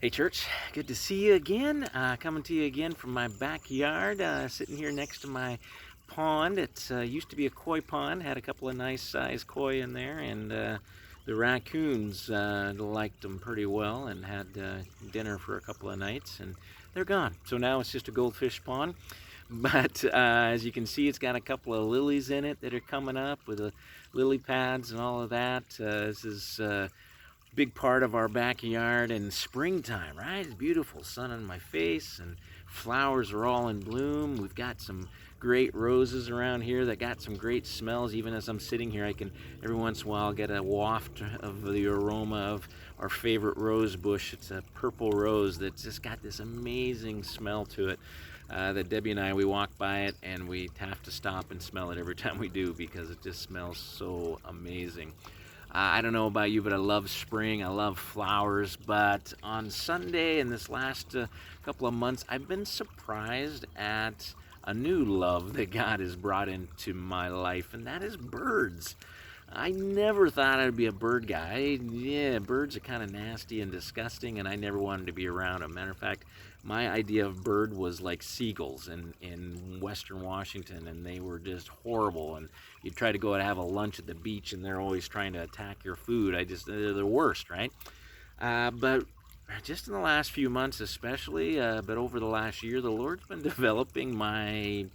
Hey, church, good to see you again. Coming to you again from my backyard, sitting here next to my pond. It used to be a koi pond, had a couple of nice sized koi in there, and the raccoons liked them pretty well and had dinner for a couple of nights, and they're gone. So now it's just a goldfish pond. But as you can see, it's got a couple of lilies in it that are coming up with the lily pads and all of that. This is big part of our backyard in springtime, right? It's beautiful, sun on my face, and flowers are all in bloom. We've got some great roses around here that got some great smells. Even as I'm sitting here, I can every once in a while get a waft of the aroma of our favorite rose bush. It's a purple rose that's just got this amazing smell to it. That Debbie and I, we walk by it and we have to stop and smell it every time we do because it just smells so amazing. I don't know about you, but I love spring. I love flowers. But on Sunday and this last couple of months, I've been surprised at a new love that God has brought into my life, and that is birds. I never thought I'd be a bird guy. Yeah, birds are kind of nasty and disgusting, and I never wanted to be around them. Matter of fact, my idea of bird was like seagulls in Western Washington, and they were just horrible. And you try to go and have a lunch at the beach, and they're always trying to attack your food. They're the worst, right? But just in the last few months, especially, but over the last year, the Lord's been developing my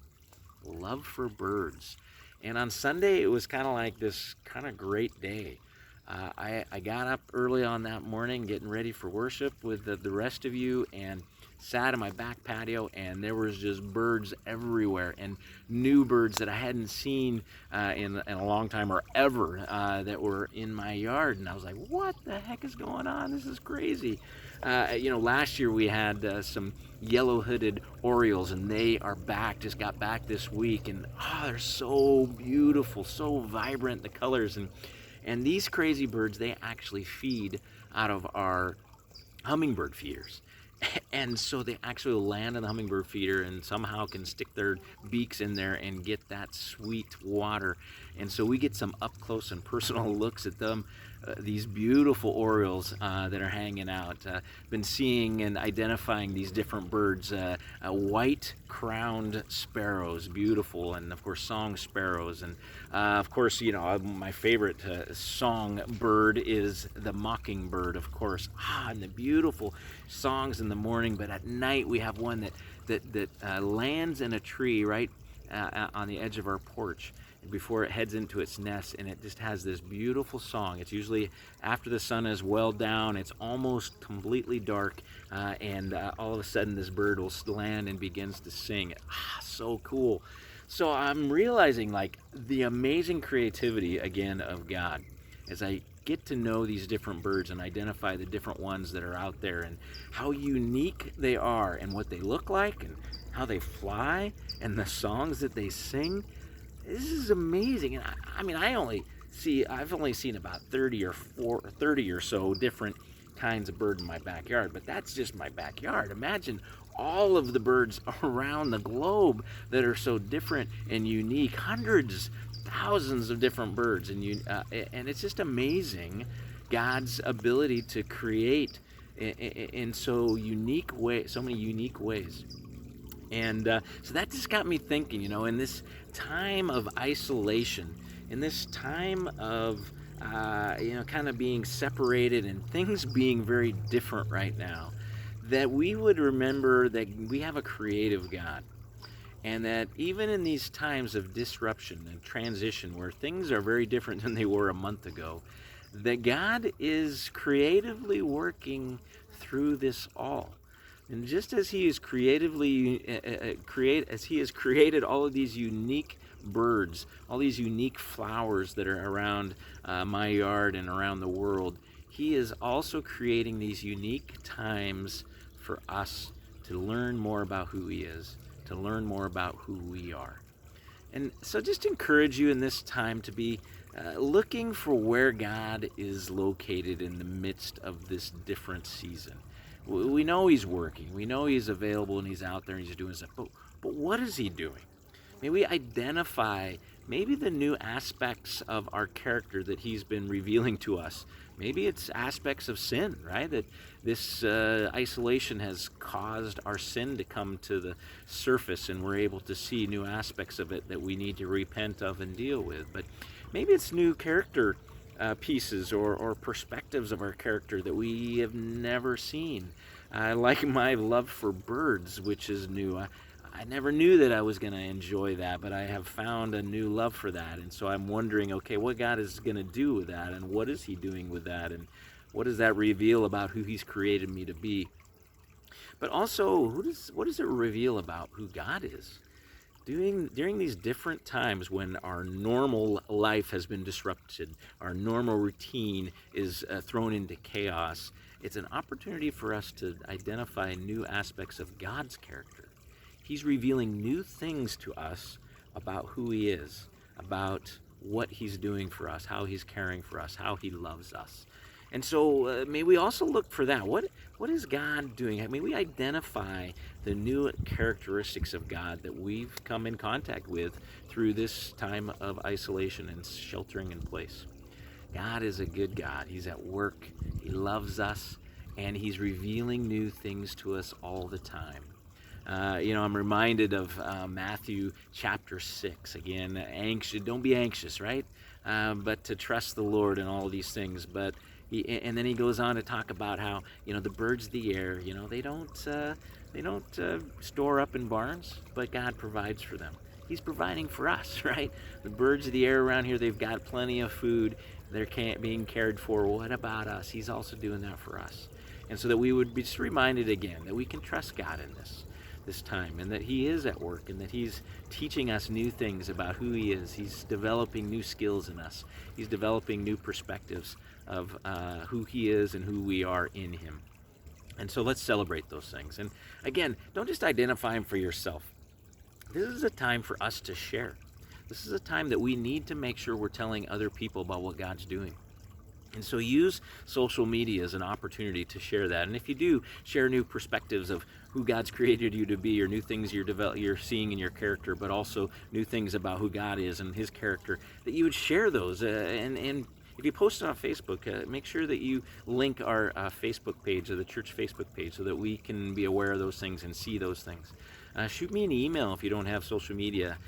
love for birds. And on Sunday, it was kind of like this kind of great day. I got up early on that morning, getting ready for worship with the rest of you, and sat in my back patio, and there was just birds everywhere, and new birds that I hadn't seen in a long time or ever that were in my yard. And I was like, what the heck is going on? This is crazy. Last year we had some yellow-hooded orioles, and they are back, just got back this week, and they're so beautiful, so vibrant, the colors. And these crazy birds, they actually feed out of our hummingbird feeders. And so they actually land in the hummingbird feeder and somehow can stick their beaks in there and get that sweet water. And so we get some up close and personal looks at them, these beautiful orioles that are hanging out. Been seeing and identifying these different birds, white crowned sparrows, beautiful, and of course song sparrows. And of course, my favorite song bird is the mockingbird, of course. And the beautiful songs in the morning, but at night we have one that lands in a tree right on the edge of our porch before it heads into its nest, and it just has this beautiful song. It's usually after the sun is well down, it's almost completely dark, and all of a sudden this bird will land and begins to sing. So cool. So I'm realizing like the amazing creativity again of God as I get to know these different birds and identify the different ones that are out there and how unique they are and what they look like and how they fly and the songs that they sing. This is amazing. And I've only seen about 30 or so different kinds of bird in my backyard, but that's just my backyard. Imagine all of the birds around the globe that are so different and unique, hundreds, thousands of different birds, and it's just amazing God's ability to create in so many unique ways. And so that just got me thinking, in this time of isolation, in this time of kind of being separated and things being very different right now, that we would remember that we have a creative God. And that even in these times of disruption and transition where things are very different than they were a month ago, that God is creatively working through this all. And just as He is created all of these unique birds, all these unique flowers that are around my yard and around the world, He is also creating these unique times for us to learn more about who He is, to learn more about who we are. And so just encourage you in this time to be looking for where God is located in the midst of this different season. We know He's working. We know He's available and He's out there and He's doing stuff. But what is He doing? May we identify maybe the new aspects of our character that He's been revealing to us Maybe it's aspects of sin, right? That this isolation has caused our sin to come to the surface, and we're able to see new aspects of it that we need to repent of and deal with. But maybe it's new character pieces or perspectives of our character that we have never seen. I like my love for birds, which is new. I never knew that I was going to enjoy that, but I have found a new love for that. And so I'm wondering, okay, what God is going to do with that, and what is He doing with that, and what does that reveal about who He's created me to be? But also, what does it reveal about who God is? During these different times when our normal life has been disrupted, our normal routine is thrown into chaos, it's an opportunity for us to identify new aspects of God's character. He's revealing new things to us about who He is, about what He's doing for us, how He's caring for us, how He loves us. And so may we also look for that. What is God doing? May we identify the new characteristics of God that we've come in contact with through this time of isolation and sheltering in place. God is a good God. He's at work. He loves us, and He's revealing new things to us all the time. I'm reminded of Matthew chapter 6. Again, anxious. Don't be anxious, right? But to trust the Lord in all these things. And then he goes on to talk about how the birds of the air. They don't store up in barns, but God provides for them. He's providing for us, right? The birds of the air around here, they've got plenty of food. They're being cared for. What about us? He's also doing that for us. And so that we would be just reminded again that we can trust God in this time, and that He is at work, and that He's teaching us new things about who He is. He's developing new skills in us. He's developing new perspectives of who He is and who we are in Him. And so let's celebrate those things. And again, don't just identify Him for yourself. This is a time for us to share. This is a time that we need to make sure we're telling other people about what God's doing. And so use social media as an opportunity to share that. And if you do, share new perspectives of who God's created you to be, or new things you're seeing in your character, but also new things about who God is and His character, that you would share those. And if you post it on Facebook, make sure that you link our Facebook page, or the church Facebook page, so that we can be aware of those things and see those things. Shoot me an email if you don't have social media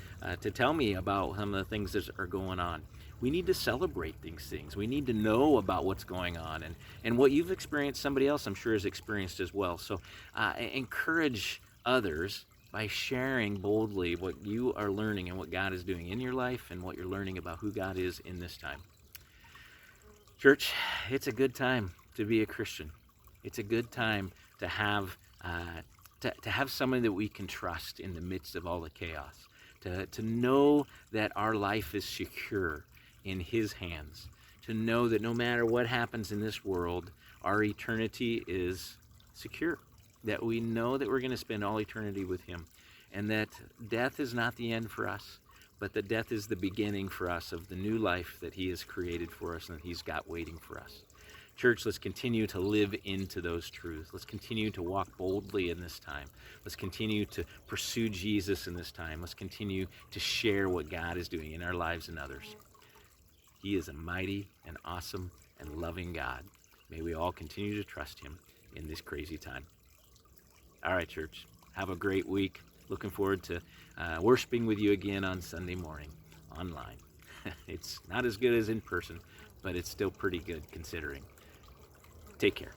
to tell me about some of the things that are going on. We need to celebrate these things. We need to know about what's going on. And what you've experienced, somebody else I'm sure has experienced as well. So encourage others by sharing boldly what you are learning and what God is doing in your life, and what you're learning about who God is in this time. Church, it's a good time to be a Christian. It's a good time to have someone that we can trust in the midst of all the chaos. To know that our life is secure in His hands. To know that no matter what happens in this world, our eternity is secure. That we know that we're going to spend all eternity with Him. And that death is not the end for us, but that death is the beginning for us of the new life that He has created for us and that He's got waiting for us. Church, let's continue to live into those truths. Let's continue to walk boldly in this time. Let's continue to pursue Jesus in this time. Let's continue to share what God is doing in our lives and others. He is a mighty and awesome and loving God. May we all continue to trust Him in this crazy time. All right, church, have a great week. Looking forward to worshiping with you again on Sunday morning online. It's not as good as in person, but it's still pretty good considering. Take care.